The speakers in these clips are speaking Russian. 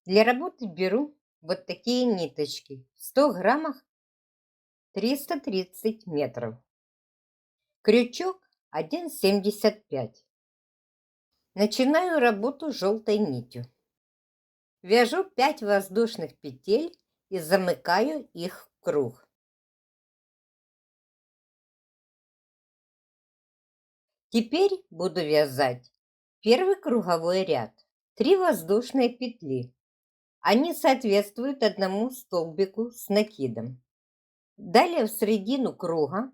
Для работы беру вот такие ниточки. В 100 граммах 330 метров. Крючок 1,75. Начинаю работу желтой нитью. Вяжу 5 воздушных петель и замыкаю их в круг. Теперь буду вязать первый круговой ряд. 3 воздушные петли. Они соответствуют одному столбику с накидом. Далее в середину круга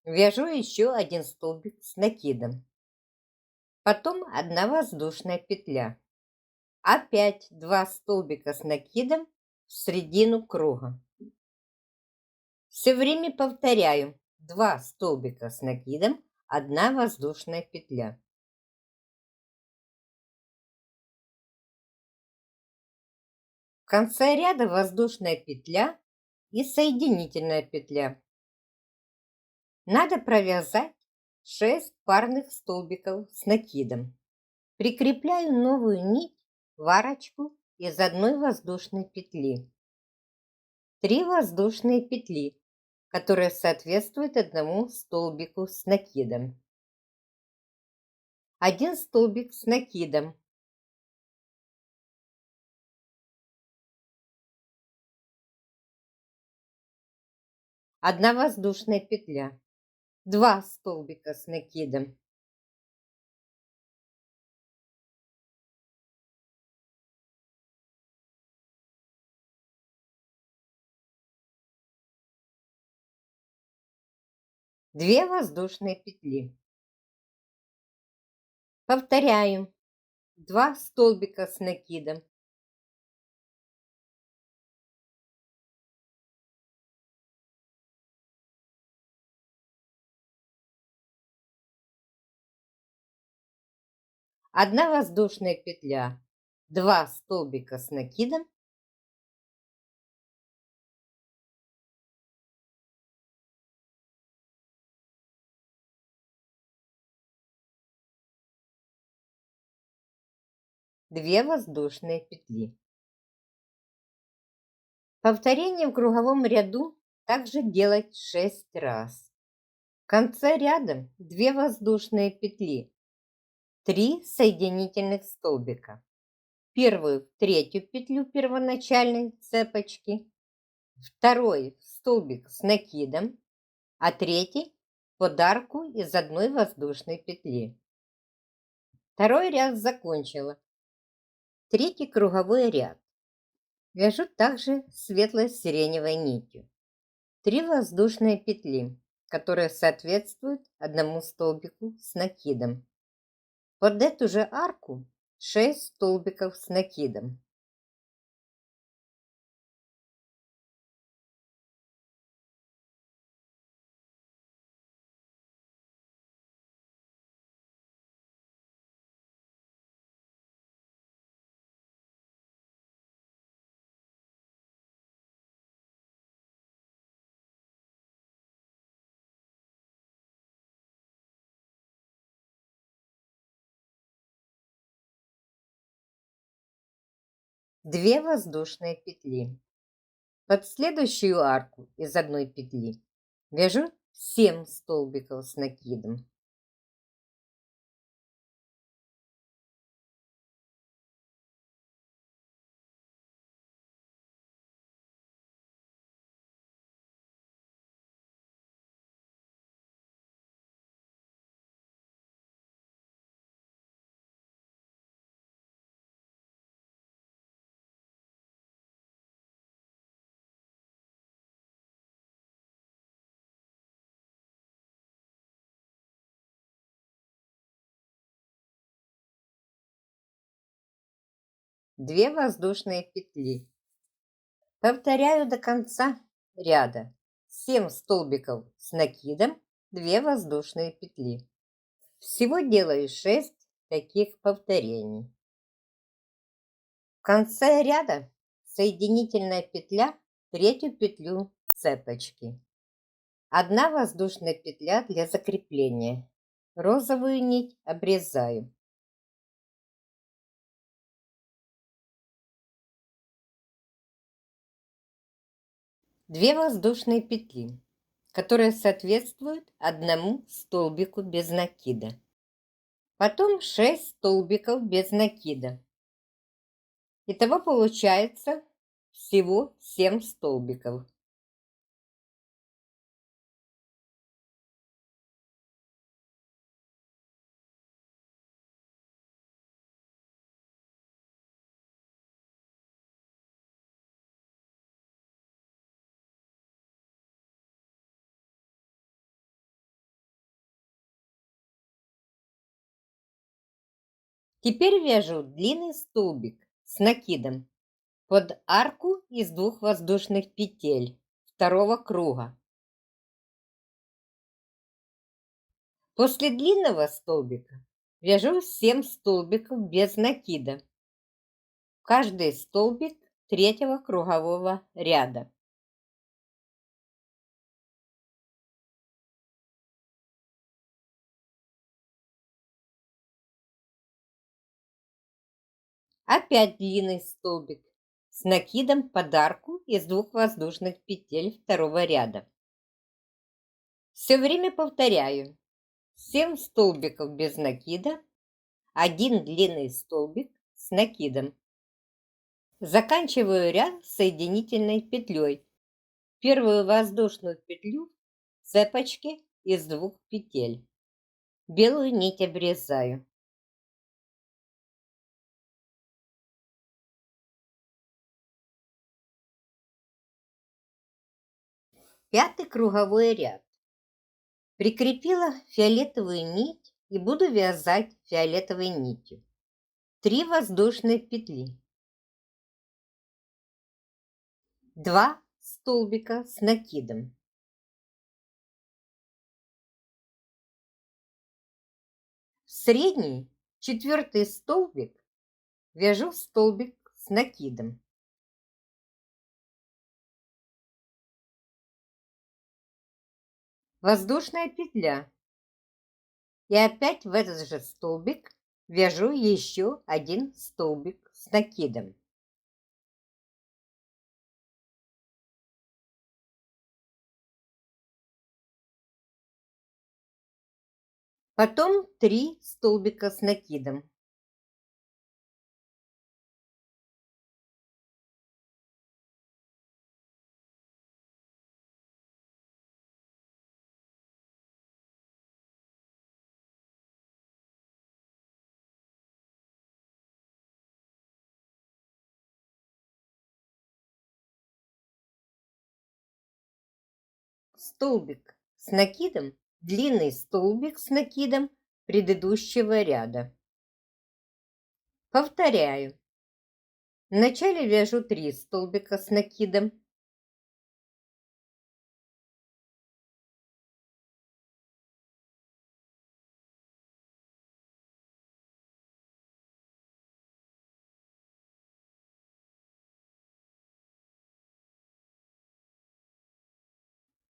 вяжу еще один столбик с накидом. Потом 1 воздушная петля. Опять 2 столбика с накидом в середину круга. Все время повторяю: 2 столбика с накидом, 1 воздушная петля. В конце ряда воздушная петля и соединительная петля. Надо провязать 6 парных столбиков с накидом. Прикрепляю новую нить в арочку из 1 воздушной петли. 3 воздушные петли, которые соответствуют одному столбику с накидом. 1 столбик с накидом. 1 воздушная петля. 2 столбика с накидом. 2 воздушные петли. Повторяю: 2 столбика с накидом. 1 воздушная петля. 2 столбика с накидом. 2 воздушные петли. Повторение в круговом ряду также делать 6 раз. В конце ряда 2 воздушные петли, 3 соединительных столбика. Первую в третью петлю первоначальной цепочки, второй в столбик с накидом, а третий в подарку из 1 воздушной петли. Второй ряд закончила. Третий круговой ряд. Вяжу также светло-сиреневой нитью. 3 воздушные петли, которые соответствуют одному столбику с накидом. Под эту же арку 6 столбиков с накидом. Две воздушные петли. Под следующую арку из одной петли вяжу 7 столбиков с накидом. Две воздушные петли. Повторяю до конца ряда. 7 столбиков с накидом, 2 воздушные петли. Всего делаю 6 таких повторений. В конце ряда соединительная петля в третью петлю цепочки. 1 воздушная петля для закрепления. Розовую нить обрезаю. 2 воздушные петли, которые соответствуют одному столбику без накида. Потом 6 столбиков без накида. Итого получается всего 7 столбиков. Теперь вяжу длинный столбик с накидом под арку из 2 воздушных петель второго круга. После длинного столбика вяжу 7 столбиков без накида. Каждый столбик третьего кругового ряда. Опять длинный столбик с накидом под арку из 2 воздушных петель второго ряда. Все время повторяю. 7 столбиков без накида, 1 длинный столбик с накидом. Заканчиваю ряд соединительной петлей. Первую воздушную петлю цепочки из 2 петель. Белую нить обрезаю. Пятый круговой ряд. Прикрепила фиолетовую нить и буду вязать фиолетовой нитью. 3 воздушные петли. 2 столбика с накидом. В средний 4-й столбик вяжу столбик с накидом. Воздушная петля. И опять в этот же столбик вяжу еще 1 столбик с накидом. Потом 3 столбика с накидом. Столбик с накидом, длинный столбик с накидом предыдущего ряда. Повторяю. Вначале вяжу 3 столбика с накидом.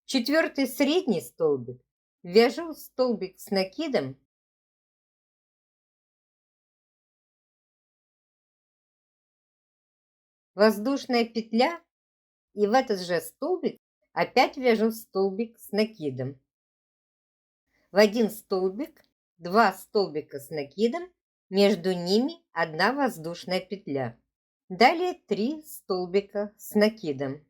Четвертый средний столбик вяжу столбик с накидом. Воздушная петля, и в этот же столбик опять вяжу столбик с накидом. В один столбик 2 столбика с накидом, между ними 1 воздушная петля. Далее 3 столбика с накидом.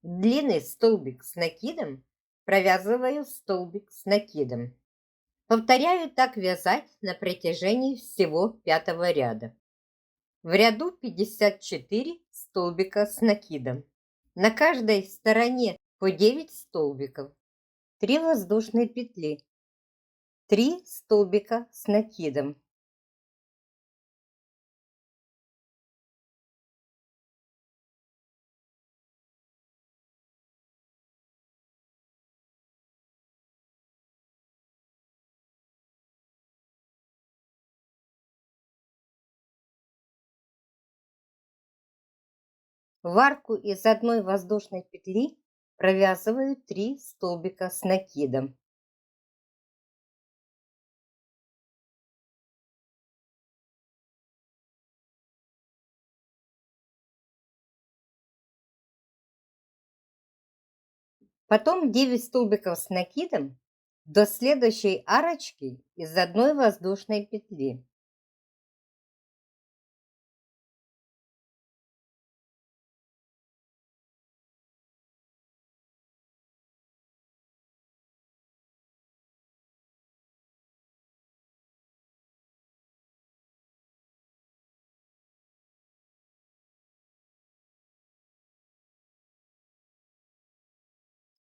Длинный столбик с накидом провязываю столбик с накидом. Повторяю так вязать на протяжении всего 5-го ряда. В ряду 54 столбика с накидом. На каждой стороне по 9 столбиков. 3 воздушные петли. 3 столбика с накидом. В арку из одной воздушной петли провязываю 3 столбика с накидом. Потом 9 столбиков с накидом до следующей арочки из одной воздушной петли.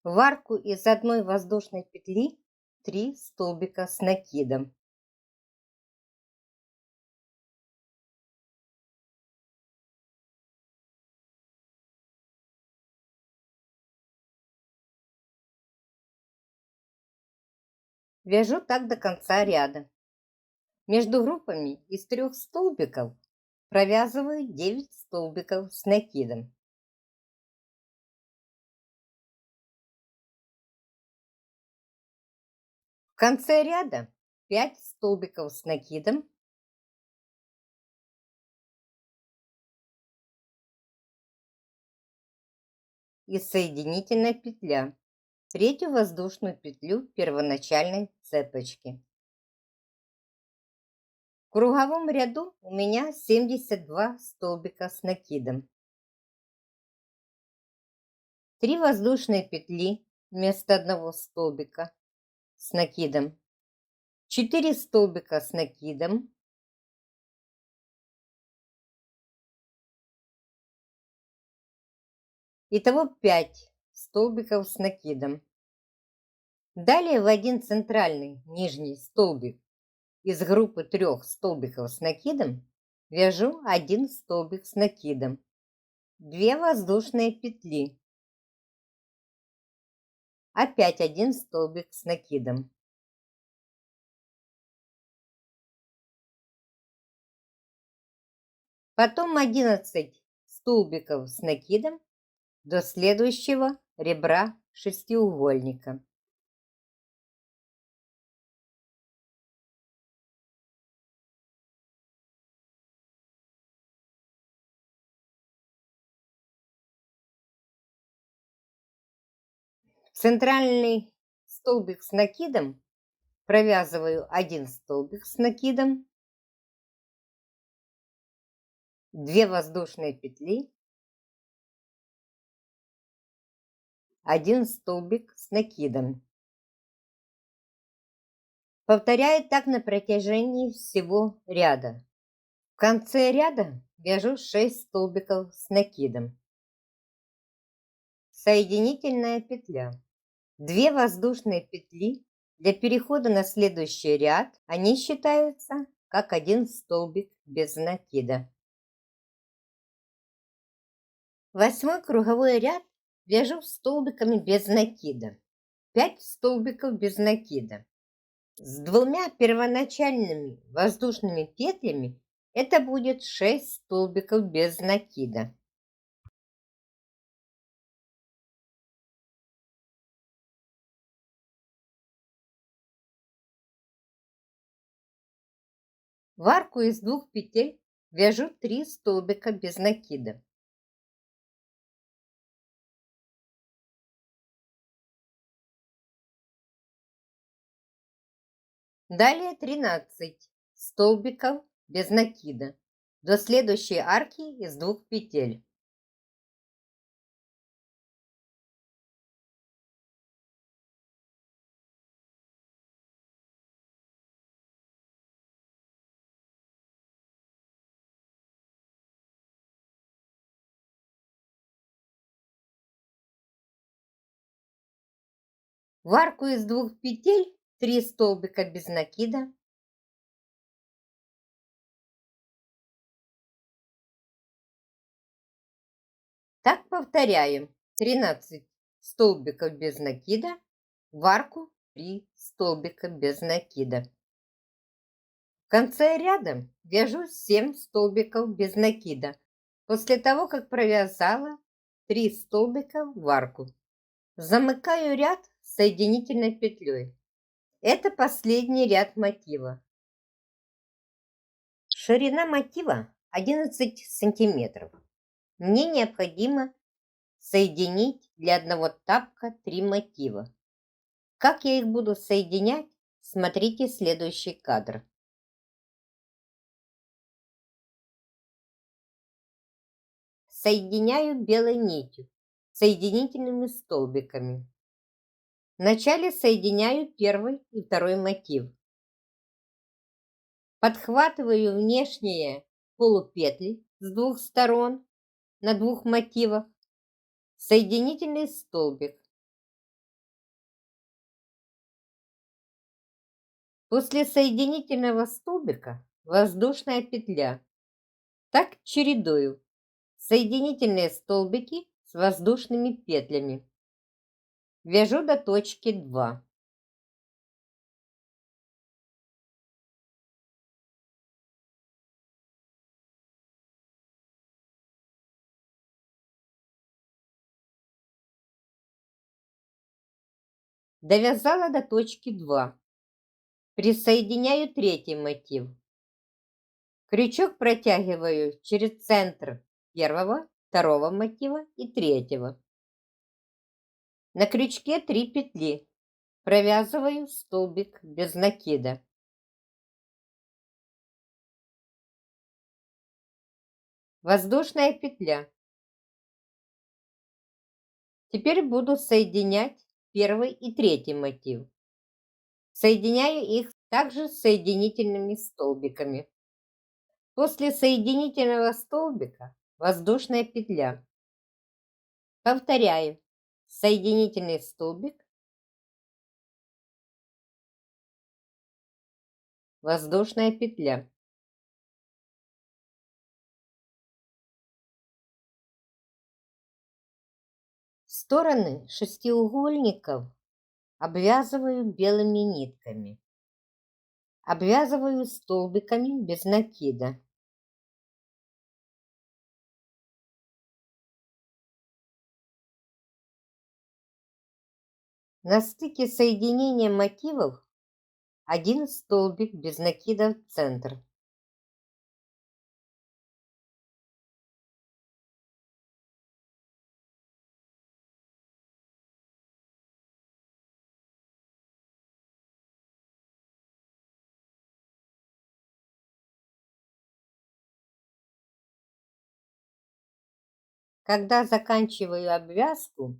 В арку из одной воздушной петли 3 столбика с накидом. Вяжу так до конца ряда. Между группами из 3 столбиков провязываю 9 столбиков с накидом. В конце ряда 5 столбиков с накидом и соединительная петля, третью воздушную петлю первоначальной цепочки. В круговом ряду у меня 72 столбика с накидом. 3 воздушные петли вместо одного столбика с накидом, 4 столбика с накидом, итого 5 столбиков с накидом. Далее в один центральный нижний столбик из группы 3 столбиков с накидом вяжу 1 столбик с накидом, 2 воздушные петли, опять 1 столбик с накидом. Потом 11 столбиков с накидом до следующего ребра шестиугольника. Центральный столбик с накидом провязываю 1 столбик с накидом, 2 воздушные петли, 1 столбик с накидом. Повторяю так на протяжении всего ряда. В конце ряда вяжу 6 столбиков с накидом. Соединительная петля. 2 воздушные петли для перехода на следующий ряд, они считаются как 1 столбик без накида. 8 круговой ряд вяжу столбиками без накида. 5 столбиков без накида. С 2 первоначальными воздушными петлями это будет 6 столбиков без накида. В арку из 2 петель вяжу 3 столбика без накида. Далее 13 столбиков без накида до следующей арки из 2 петель. В арку из 2 петель 3 столбика без накида. Так повторяем. 13 столбиков без накида, в арку 3 столбика без накида. В конце ряда вяжу 7 столбиков без накида после того, как провязала 3 столбика в арку. Замыкаю ряд соединительной петлей. Это последний ряд мотива. Ширина мотива 11 сантиметров. Мне необходимо соединить для одного тапка 3 мотива. Как я их буду соединять, смотрите следующий кадр. Соединяю белой нитью, соединительными столбиками. Вначале соединяю первый и второй мотив. Подхватываю внешние полупетли с двух сторон на двух мотивах, соединительный столбик. После соединительного столбика воздушная петля. Так чередую соединительные столбики с воздушными петлями. Вяжу до точки 2. Довязала до точки 2. Присоединяю третий мотив. Крючок протягиваю через центр первого, второго мотива и третьего. На крючке 3 петли. Провязываю столбик без накида. Воздушная петля. Теперь буду соединять первый и третий мотив. Соединяю их также соединительными столбиками. После соединительного столбика воздушная петля. Повторяю. Соединительный столбик, воздушная петля. Стороны шестиугольников обвязываю белыми нитками. Обвязываю столбиками без накида. На стыке соединения мотивов один столбик без накида в центр. Когда заканчиваю обвязку,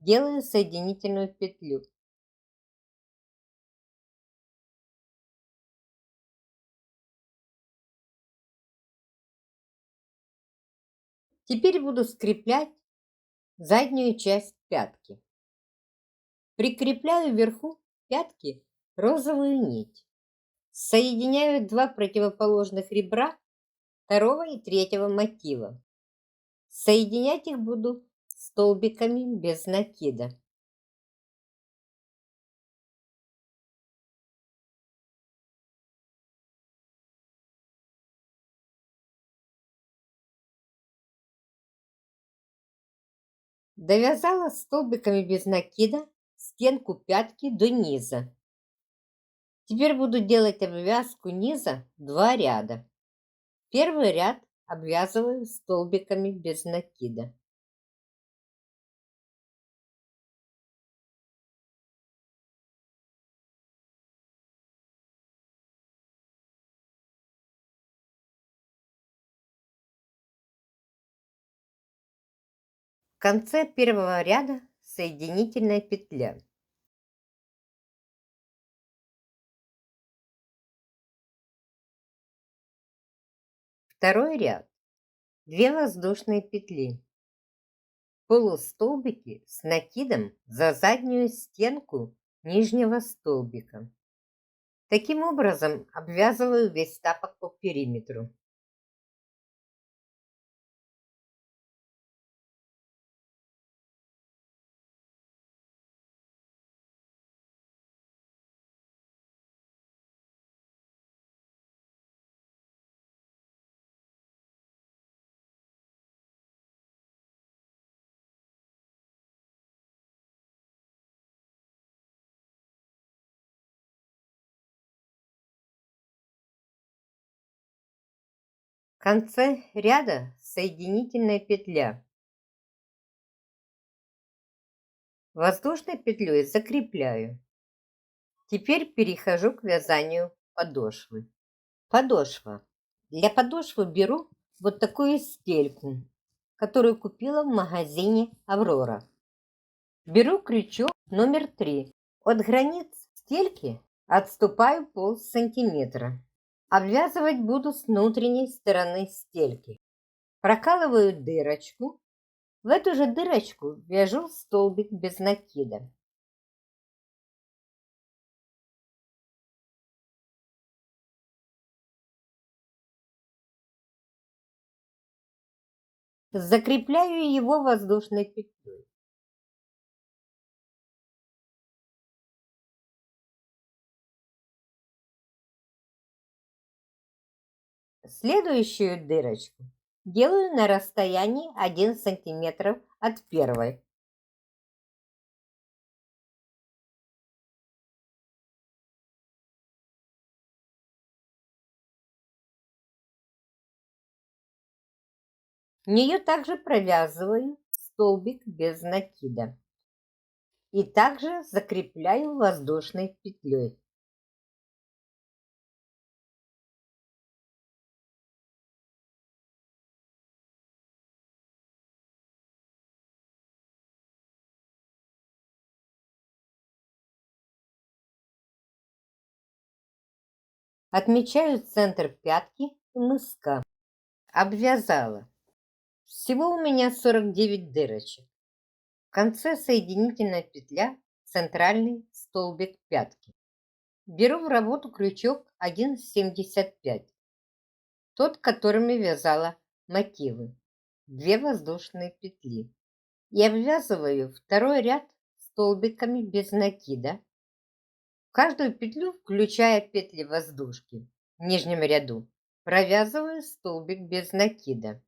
делаю соединительную петлю. Теперь буду скреплять заднюю часть пятки. Прикрепляю вверху пятки розовую нить. Соединяю два противоположных ребра второго и третьего мотива. Соединять их буду столбиками без накида. Довязала столбиками без накида стенку пятки до низа. Теперь буду делать обвязку низа 2 ряда. Первый ряд обвязываю столбиками без накида. В конце первого ряда соединительная петля. Второй ряд. 2 воздушные петли. Полустолбики с накидом за заднюю стенку нижнего столбика. Таким образом обвязываю весь тапок по периметру. конце ряда соединительная петля. Воздушной петлей закрепляю. Теперь перехожу к вязанию подошвы. Подошва. Для подошвы беру вот такую стельку, которую купила в магазине «Аврора». Беру крючок номер 3. От границ стельки отступаю полсантиметра. Обвязывать буду с внутренней стороны стельки. Прокалываю дырочку. В эту же дырочку вяжу столбик без накида. Закрепляю его воздушной петлей. Следующую дырочку делаю на расстоянии 1 см от первой. В нее также провязываю столбик без накида. И также закрепляю воздушной петлей. Отмечаю центр пятки и мыска. Обвязала. Всего у меня 49 дырочек. В конце соединительная петля, центральный столбик пятки. Беру в работу крючок 1,75. Тот, которыми вязала мотивы. 2 воздушные петли. И обвязываю второй ряд столбиками без накида. В каждую петлю, включая петли воздушки в нижнем ряду, провязываю столбик без накида.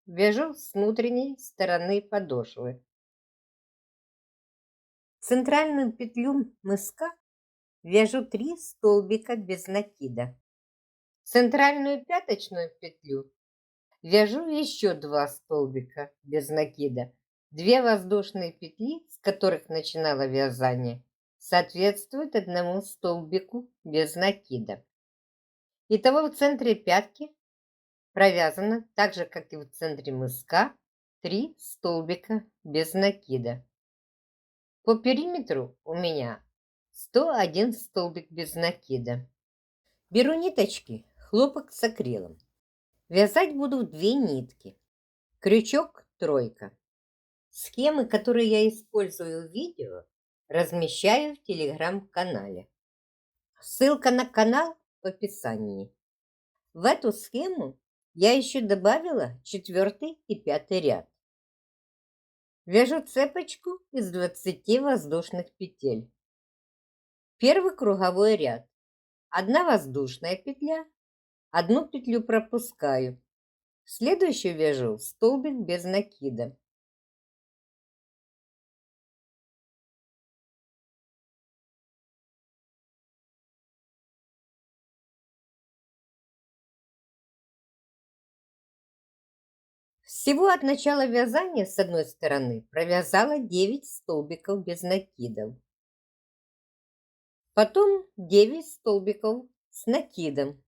Вяжу с внутренней стороны подошвы. В центральную петлю мыска вяжу 3 столбика без накида. В центральную пяточную петлю вяжу еще 2 столбика без накида. 2 воздушные петли, с которых начинала вязание, соответствуют одному столбику без накида. Итого в центре пятки провязано, так же как и в центре мыска, 3 столбика без накида. По периметру у меня 101 столбик без накида. Беру ниточки, хлопок с акрилом. Вязать буду 2 нитки. Крючок тройка. Схемы, которые я использую в видео, размещаю в телеграм-канале. Ссылка на канал в описании. В эту схему я еще добавила 4 и 5 ряд. Вяжу цепочку из 20 воздушных петель. Первый круговой ряд. 1 воздушная петля, 1 петлю пропускаю. В следующую вяжу столбик без накида. Всего от начала вязания с одной стороны провязала 9 столбиков без накидов. Потом 9 столбиков с накидом.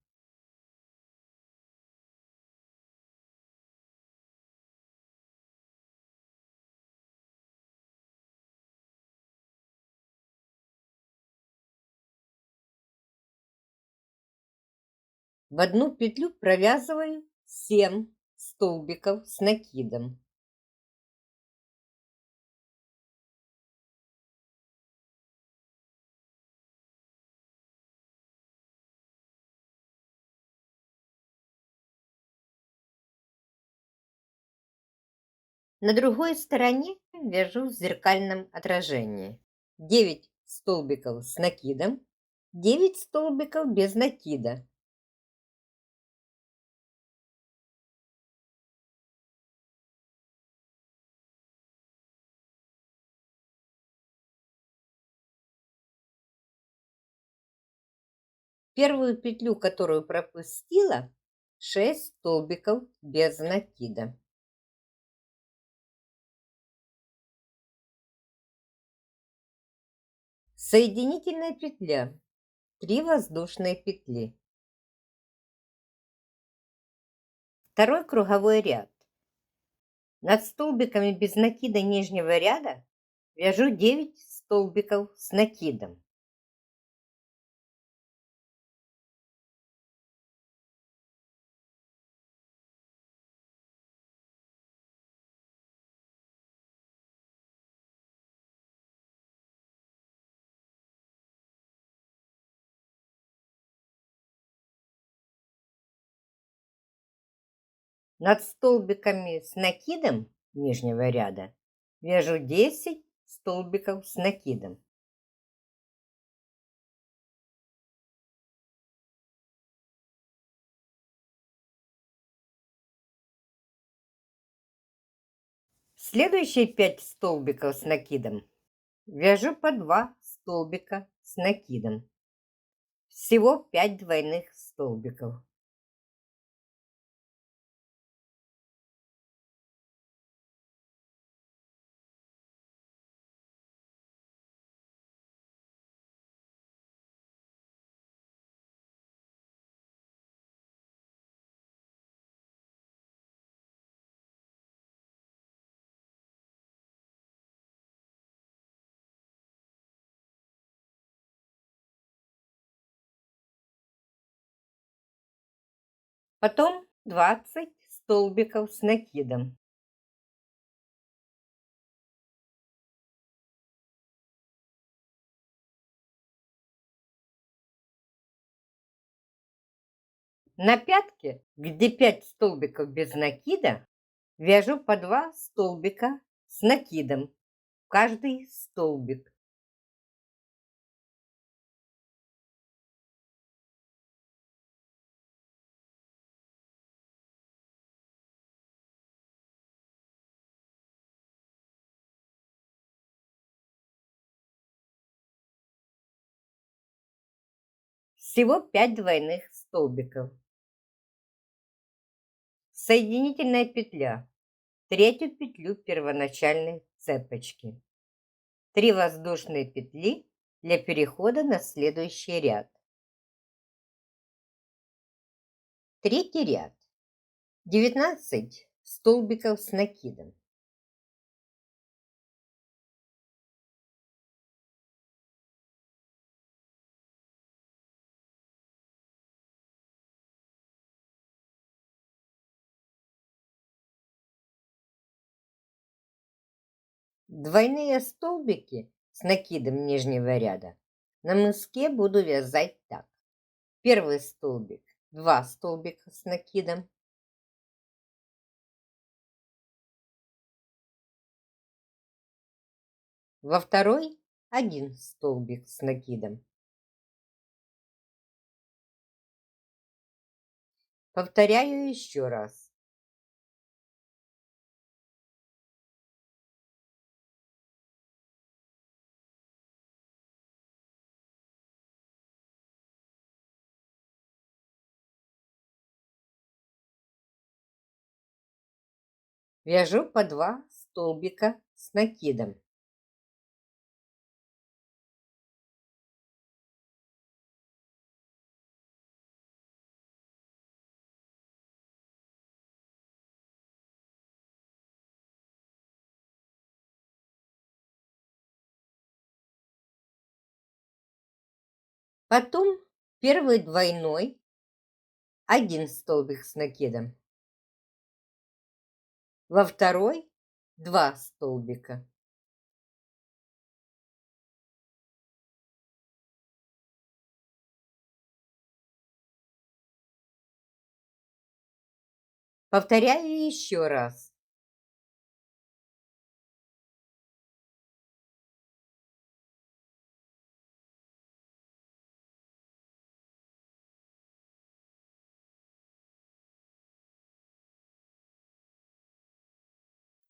В одну петлю провязываю 7 столбиков с накидом. На другой стороне вяжу в зеркальном отражении. 9 столбиков с накидом, 9 столбиков без накида. Первую петлю, которую пропустила, 6 столбиков без накида. Соединительная петля. 3 воздушные петли. Второй круговой ряд. Над столбиками без накида нижнего ряда вяжу 9 столбиков с накидом. Над столбиками с накидом нижнего ряда вяжу 10 столбиков с накидом. Следующие 5 столбиков с накидом вяжу по 2 столбика с накидом. Всего 5 двойных столбиков. Потом 20 столбиков с накидом. На пятке, где 5 столбиков без накида, вяжу по 2 столбика с накидом в каждый столбик. Всего 5 двойных столбиков. Соединительная петля. Третью петлю первоначальной цепочки. 3 воздушные петли для перехода на следующий ряд. Третий ряд. 19 столбиков с накидом. Двойные столбики с накидом нижнего ряда на мыске буду вязать так. Первый столбик 2 столбика с накидом. Во второй 1 столбик с накидом. Повторяю еще раз. Вяжу по 2 столбика с накидом. Потом первый двойной 1 столбик с накидом. Во второй 2 столбика. Повторяю еще раз.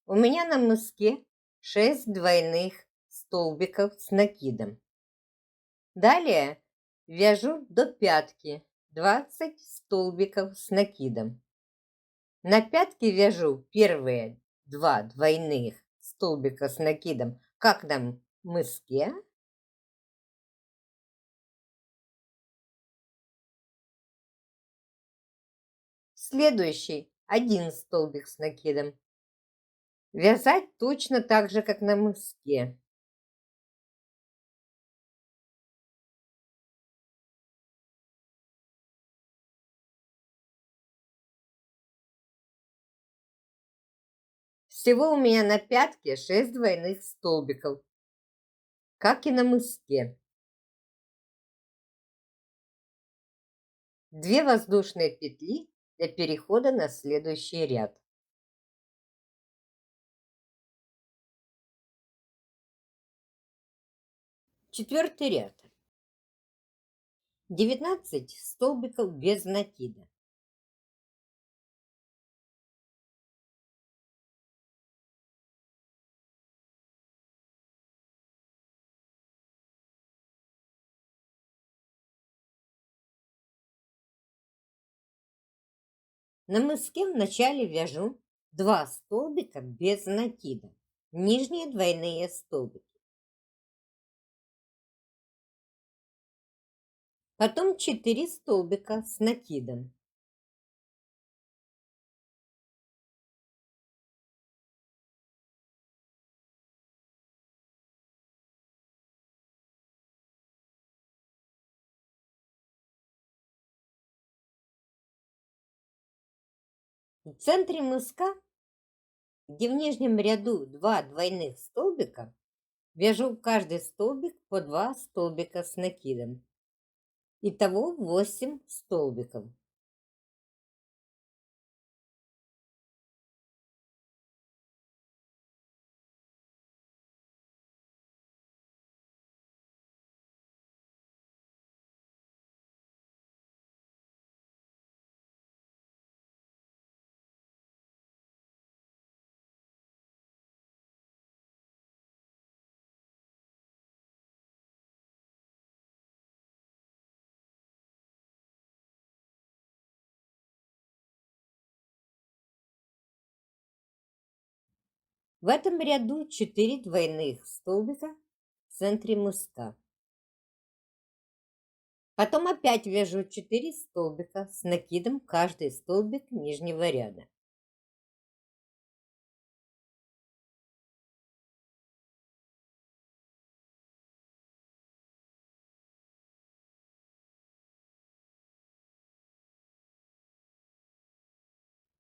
У меня на мыске 6 двойных столбиков с накидом. Далее вяжу до пятки 20 столбиков с накидом. На пятки вяжу первые 2 двойных столбика с накидом, как на мыске. Следующий 1 столбик с накидом. Вязать точно так же, как на мыске. Всего у меня на пятке 6 двойных столбиков, как и на мыске. 2 воздушные петли для перехода на следующий ряд. Четвертый ряд. 19 столбиков без накида. На мыске вначале вяжу 2 столбика без накида, нижние двойные столбики. Потом 4 столбика с накидом. В центре мыска, где в нижнем ряду 2 двойных столбика, вяжу в каждый столбик по 2 столбика с накидом. Итого 8 столбиков. В этом ряду 4 двойных столбика в центре мыска. Потом опять вяжу 4 столбика с накидом каждый столбик нижнего ряда.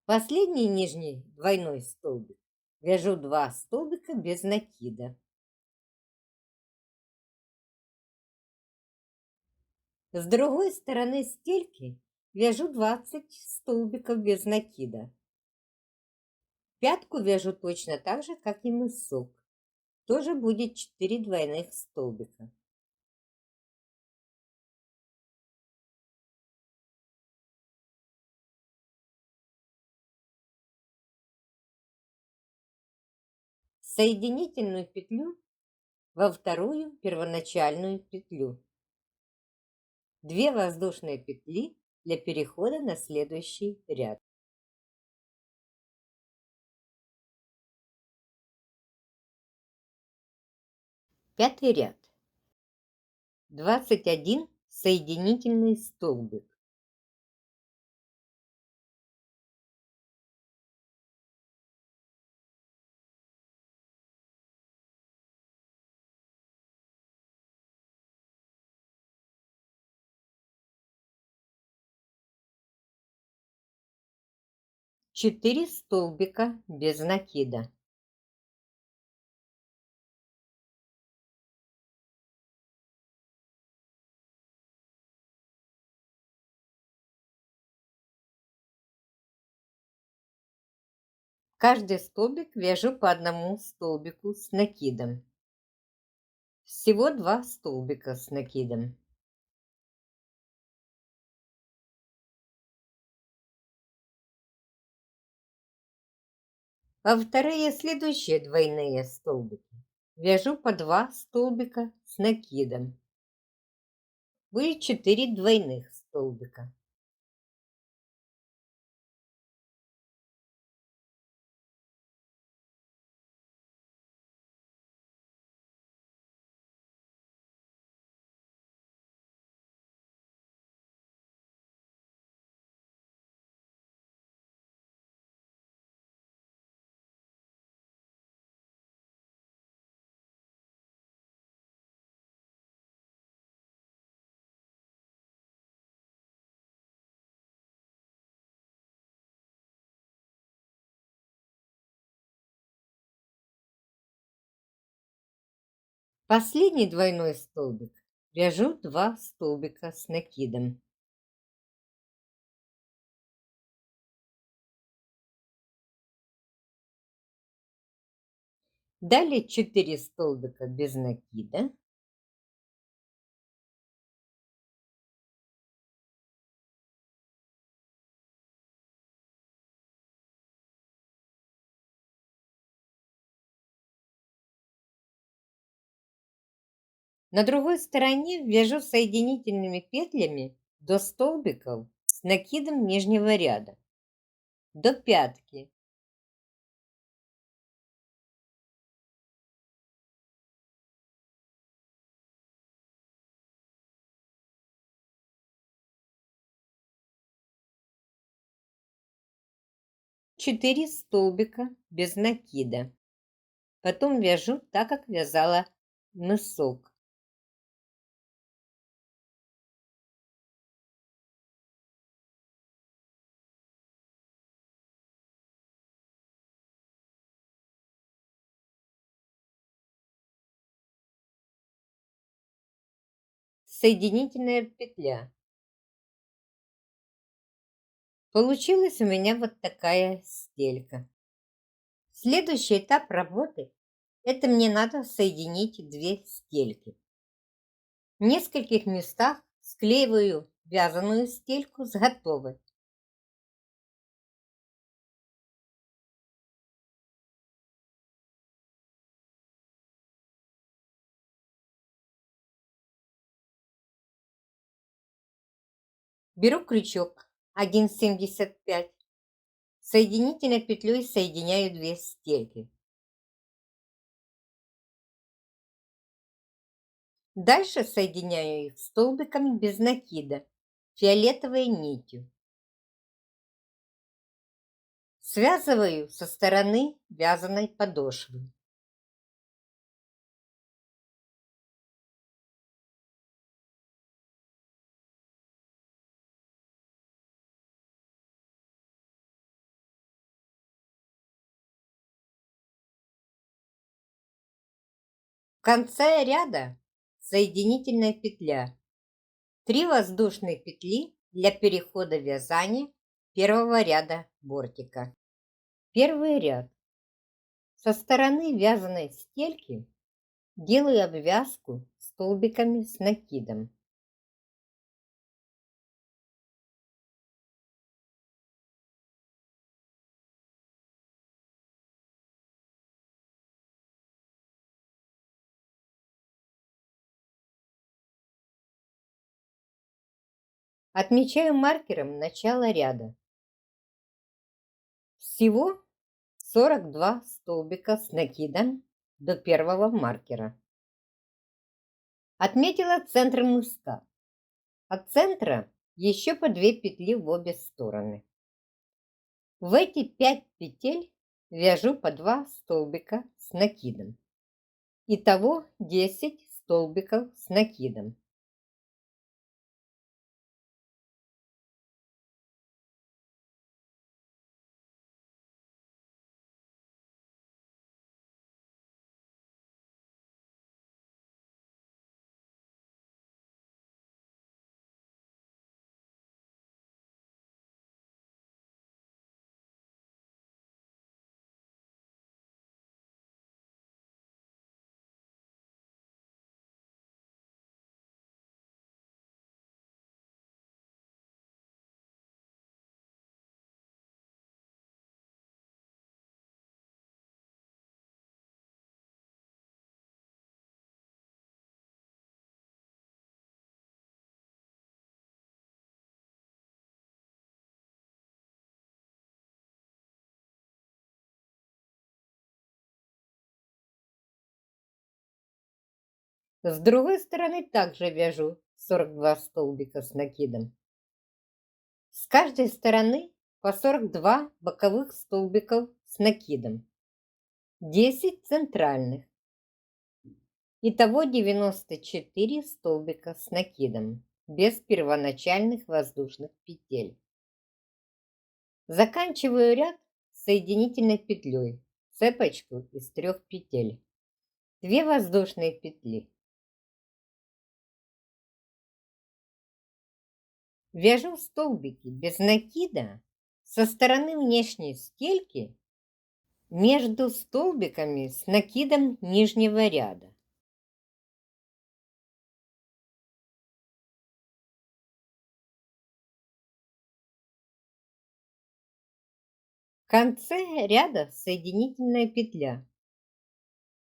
Последний нижний двойной столбик вяжу 2 столбика без накида. С другой стороны стельки вяжу 20 столбиков без накида. Пятку вяжу точно так же, как и мысок. Тоже будет 4 двойных столбика. Соединительную петлю во вторую первоначальную петлю. 2 воздушные петли для перехода на следующий ряд. Пятый ряд. 21 соединительный столбик. Четыре столбика без накида. Каждый столбик вяжу по одному столбику с накидом. Всего 2 столбика с накидом. А вторые следующие двойные столбики вяжу по 2 столбика с накидом. Будет 4 двойных столбика. Последний двойной столбик вяжу 2 столбика с накидом. Далее 4 столбика без накида. На другой стороне вяжу соединительными петлями до столбиков с накидом нижнего ряда, до пятки. Четыре столбика без накида. Потом вяжу так, как вязала мысок. Соединительная петля. Получилась у меня вот такая стелька. Следующий этап работы — это мне надо соединить две стельки. В нескольких местах склеиваю вязаную стельку с готовой. Беру крючок 1,75, соединительной петлей соединяю две стельки. Дальше соединяю их столбиками без накида, фиолетовой нитью. Связываю со стороны вязаной подошвы. В конце ряда соединительная петля. 3 воздушные петли для перехода вязания первого ряда бортика. Первый ряд. Со стороны вязаной стельки делаю обвязку столбиками с накидом. Отмечаю маркером начало ряда. Всего 42 столбика с накидом до первого маркера. Отметила центр мыска. От центра еще по 2 петли в обе стороны. В эти 5 петель вяжу по 2 столбика с накидом. Итого 10 столбиков с накидом. С другой стороны также вяжу 42 столбика с накидом. С каждой стороны по 42 боковых столбиков с накидом. 10 центральных. Итого 94 столбика с накидом, без первоначальных воздушных петель. Заканчиваю ряд соединительной петлей, цепочку из 3 петель. 2 воздушные петли. Вяжу столбики без накида со стороны внешней стельки между столбиками с накидом нижнего ряда. В конце ряда соединительная петля.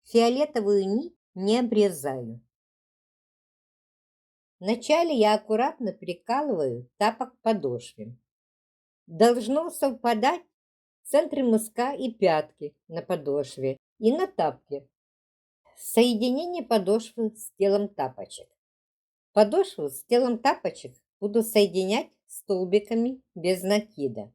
Фиолетовую нить не обрезаю. Вначале я аккуратно прикалываю тапок к подошве. Должно совпадать центры мыска и пятки на подошве и на тапке. Соединение подошвы с телом тапочек. Подошву с телом тапочек буду соединять столбиками без накида.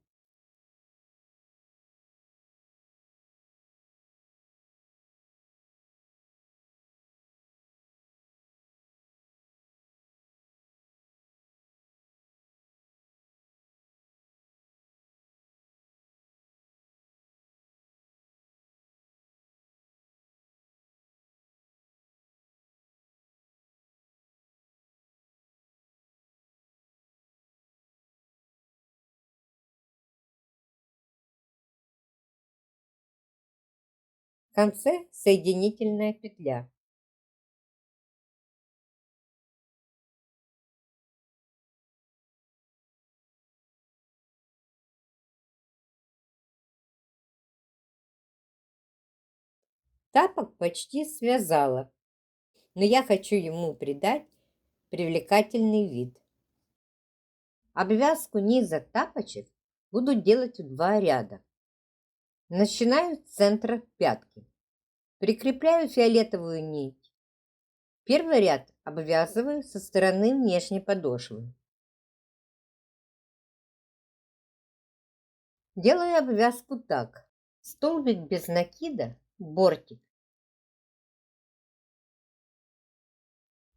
В конце соединительная петля. Тапок почти связала, но я хочу ему придать привлекательный вид. Обвязку низа тапочек буду делать в 2 ряда. Начинаю с центра пятки. Прикрепляю фиолетовую нить. Первый ряд обвязываю со стороны внешней подошвы. Делаю обвязку так. Столбик без накида, бортик.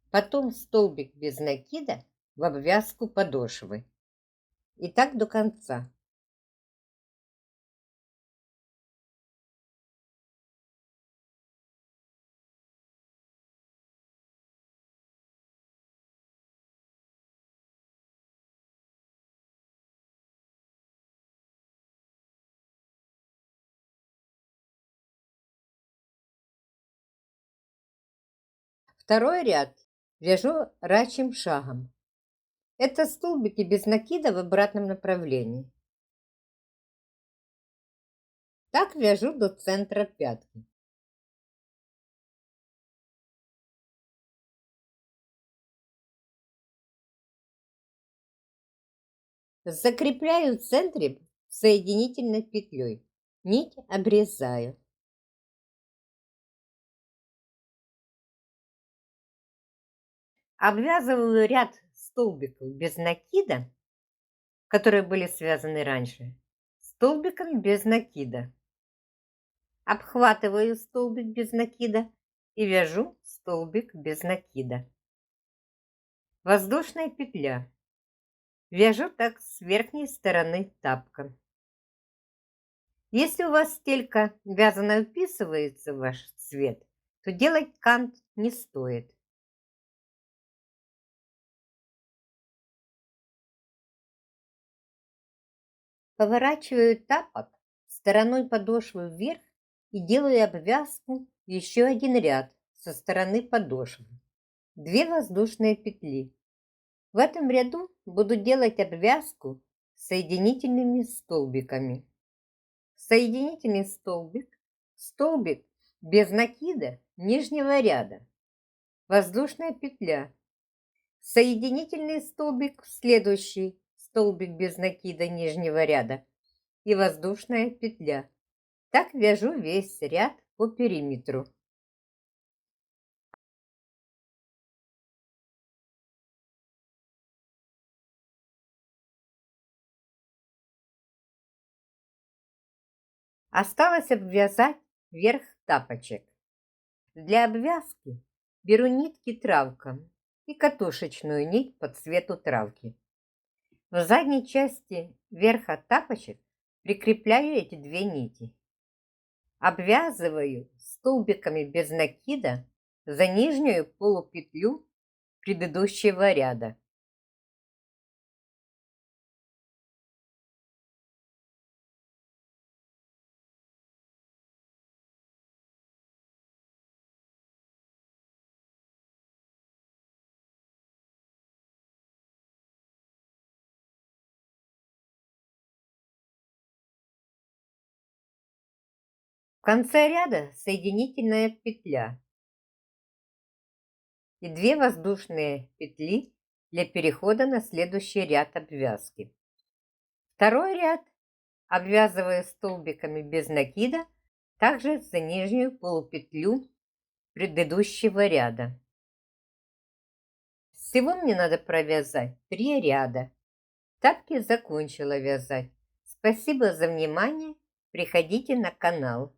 Потом столбик без накида в обвязку подошвы. И так до конца. Второй ряд вяжу рачьим шагом. Это столбики без накида в обратном направлении. Так вяжу до центра пятки. Закрепляю в центре соединительной петлей. Нить обрезаю. Обвязываю ряд столбиков без накида, которые были связаны раньше, столбиком без накида. Обхватываю столбик без накида и вяжу столбик без накида. Воздушная петля. Вяжу так с верхней стороны тапка. Если у вас стелька вязаная вписывается в ваш цвет, то делать кант не стоит. Поворачиваю тапок стороной подошвы вверх и делаю обвязку еще один ряд со стороны подошвы. 2 воздушные петли. В этом ряду буду делать обвязку соединительными столбиками. Соединительный столбик, столбик без накида нижнего ряда, воздушная петля, соединительный столбик в следующий столбик без накида нижнего ряда и воздушная петля. Так вяжу весь ряд по периметру. Осталось обвязать верх тапочек. Для обвязки беру нитки травка и катушечную нить по цвету травки. В задней части верха тапочек прикрепляю эти 2 нити. Обвязываю столбиками без накида за нижнюю полупетлю предыдущего ряда. В конце ряда соединительная петля и 2 воздушные петли для перехода на следующий ряд обвязки. Второй ряд обвязываю столбиками без накида также за нижнюю полупетлю предыдущего ряда. Всего мне надо провязать 3 ряда. Тапки закончила вязать. Спасибо за внимание. Приходите на канал.